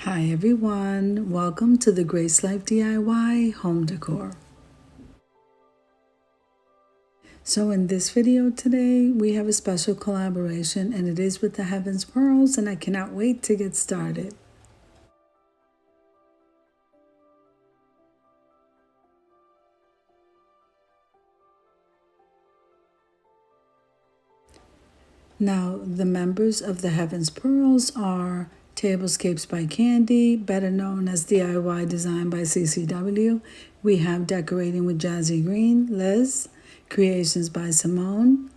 Hi everyone, welcome to the Grace Life DIY Home Decor. So in this video today, we have a special collaboration and it is with the Heaven's Pearls and I cannot wait to get started. Now, the members of the Heaven's Pearls are Tablescapes by Candy, better known as DIY Design by CCW. We have Decorating with Jazzy Green, Liz. Creations by Simone,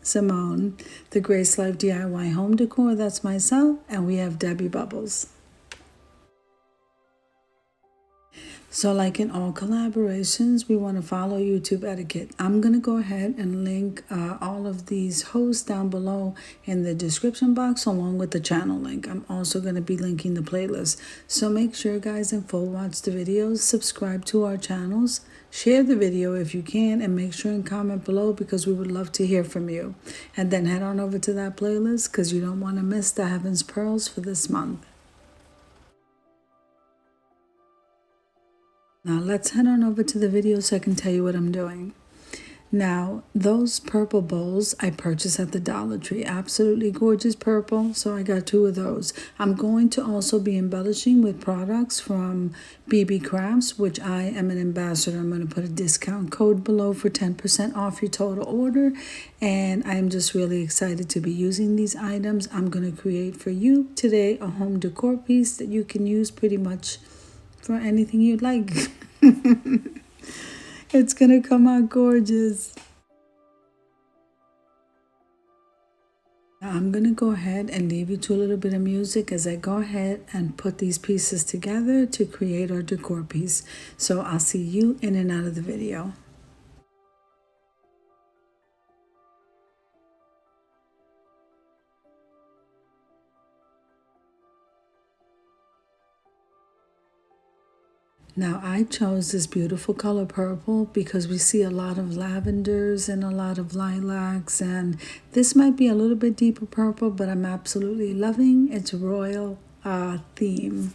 The Grace Life DIY Home Decor, that's myself, and we have Debbie Bubbles. So like in all collaborations, we want to follow YouTube etiquette. I'm going to go ahead and link all of these hosts down below in the description box along with the channel link. I'm also going to be linking the playlist. So make sure guys and full watch the videos, subscribe to our channels, share the video if you can, and make sure and comment below because we would love to hear from you. And then head on over to that playlist because you don't want to miss the Heaven's Pearls for this month. Now let's head on over to the video so I can tell you what I'm doing. Now, those purple bowls I purchased at the Dollar Tree. Absolutely gorgeous purple, so I got 2 of those. I'm going to also be embellishing with products from BB Crafts, which I am an ambassador. I'm going to put a discount code below for 10% off your total order. And I'm just really excited to be using these items. I'm going to create for you today a home decor piece that you can use pretty much for anything you'd like. It's gonna come out gorgeous. Now I'm gonna go ahead and leave you to a little bit of music as I go ahead and put these pieces together to create our decor piece. So I'll see you in and out of the video. Now I chose this beautiful color purple because we see a lot of lavenders and a lot of lilacs, and this might be a little bit deeper purple, but I'm absolutely loving its royal theme.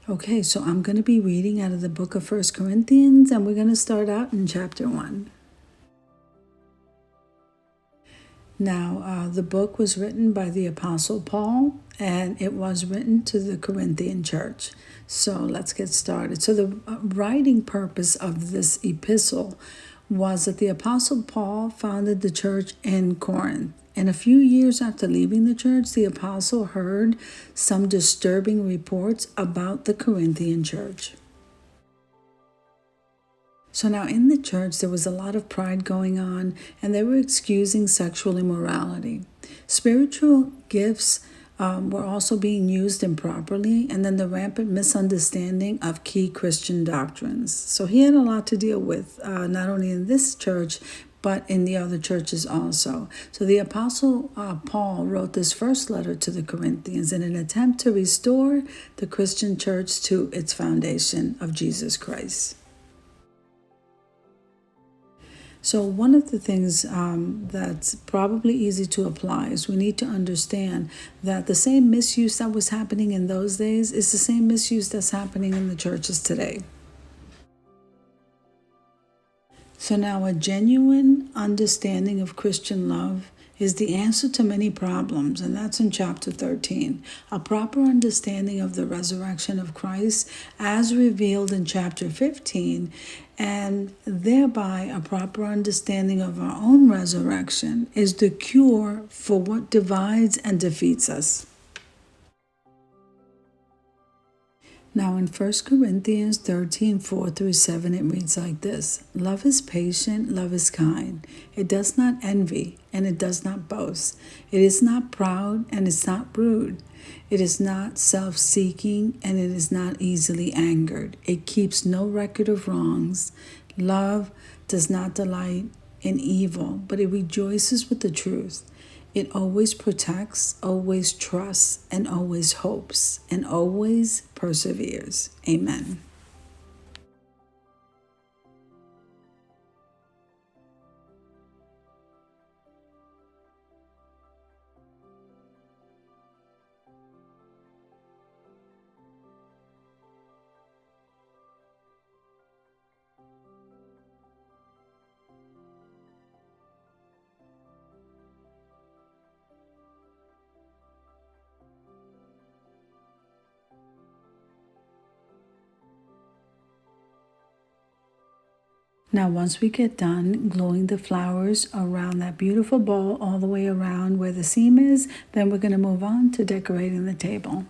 Okay, so I'm going to be reading out of the book of 1 Corinthians, and we're going to start out in chapter 1. Now, the book was written by the Apostle Paul, and it was written to the Corinthian church. So let's get started. So the writing purpose of this epistle was that the Apostle Paul founded the church in Corinth. And a few years after leaving the church, the apostle heard some disturbing reports about the Corinthian church. So now in the church, there was a lot of pride going on, and they were excusing sexual immorality. Spiritual gifts were also being used improperly, and then the rampant misunderstanding of key Christian doctrines. So he had a lot to deal with, not only in this church, but in the other churches also. So the Apostle Paul wrote this first letter to the Corinthians in an attempt to restore the Christian church to its foundation of Jesus Christ. So one of the things that's probably easy to apply is we need to understand that the same misuse that was happening in those days is the same misuse that's happening in the churches today. So now a genuine understanding of Christian love is the answer to many problems, and that's in chapter 13. A proper understanding of the resurrection of Christ as revealed in chapter 15, and thereby a proper understanding of our own resurrection is the cure for what divides and defeats us. Now in 1 Corinthians 13, 4 through 7, it reads like this. Love is patient, love is kind. It does not envy, and it does not boast. It is not proud, and it's not rude. It is not self-seeking, and it is not easily angered. It keeps no record of wrongs. Love does not delight in evil, but it rejoices with the truth. It always protects, always trusts, and always hopes, and always perseveres. Amen. Now, once we get done gluing the flowers around that beautiful bowl all the way around where the seam is, then we're going to move on to decorating the table.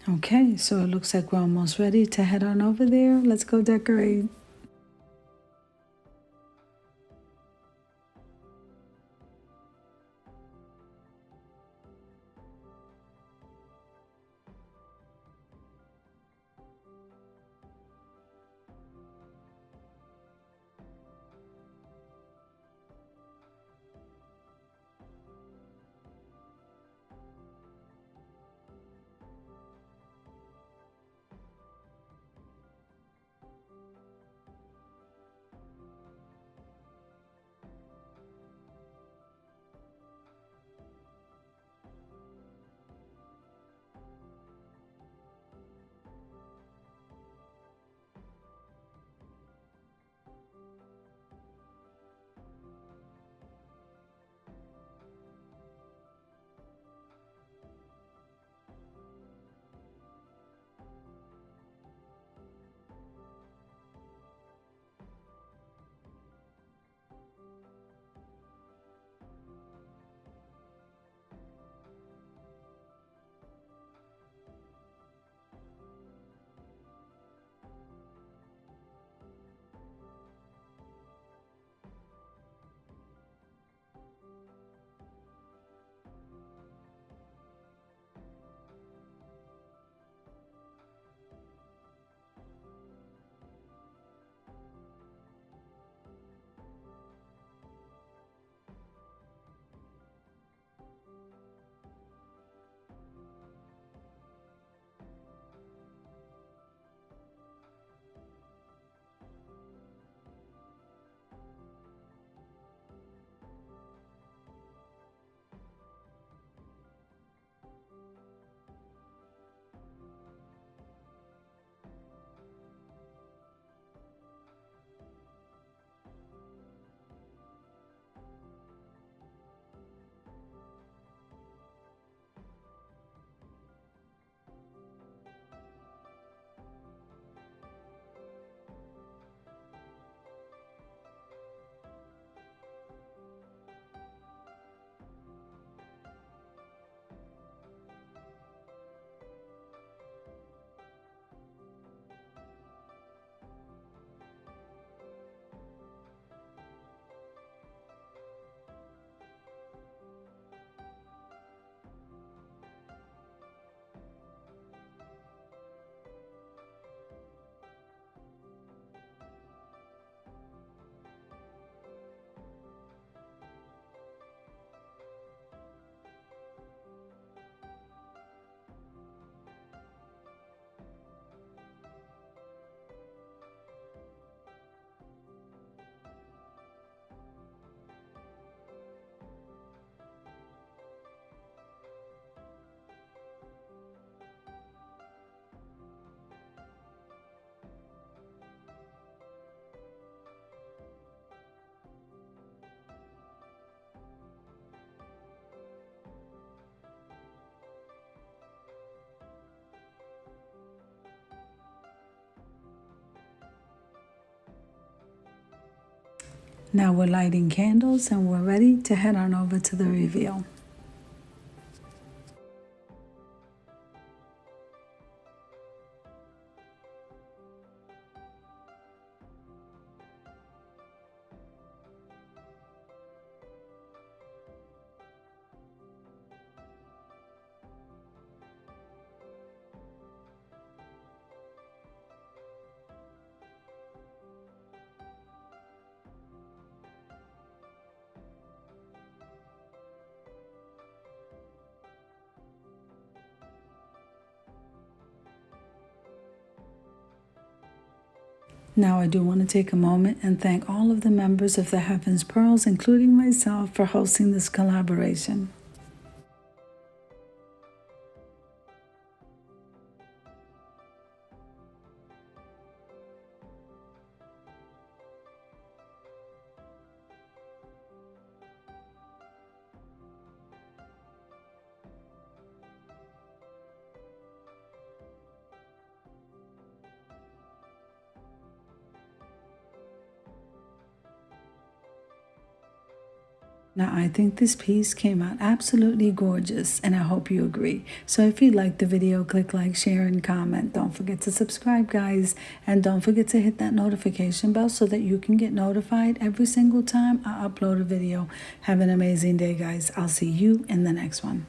Okay, so it looks like we're almost ready to head on over there. Let's go decorate. Now we're lighting candles and we're ready to head on over to the reveal. Now I do want to take a moment and thank all of the members of the Heaven's Pearls, including myself, for hosting this collaboration. Now, I think this piece came out absolutely gorgeous, and I hope you agree. So if you liked the video, click like, share, and comment. Don't forget to subscribe, guys, and don't forget to hit that notification bell so that you can get notified every single time I upload a video. Have an amazing day, guys. I'll see you in the next one.